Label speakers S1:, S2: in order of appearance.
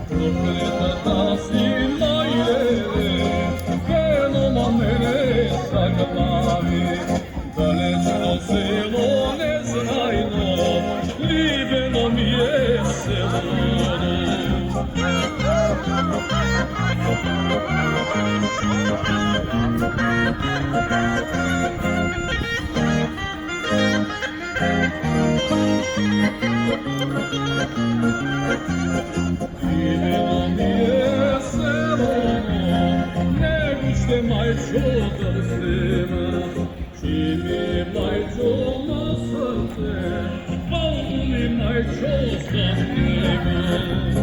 S1: Проклетата си мајле, венома мене заглави, далечно село незнајно, ливено ми е селото. Ливено ми е селото, не гуште мајчо дрсена, живи мајчо на срце, палку ми мајчо за тебе.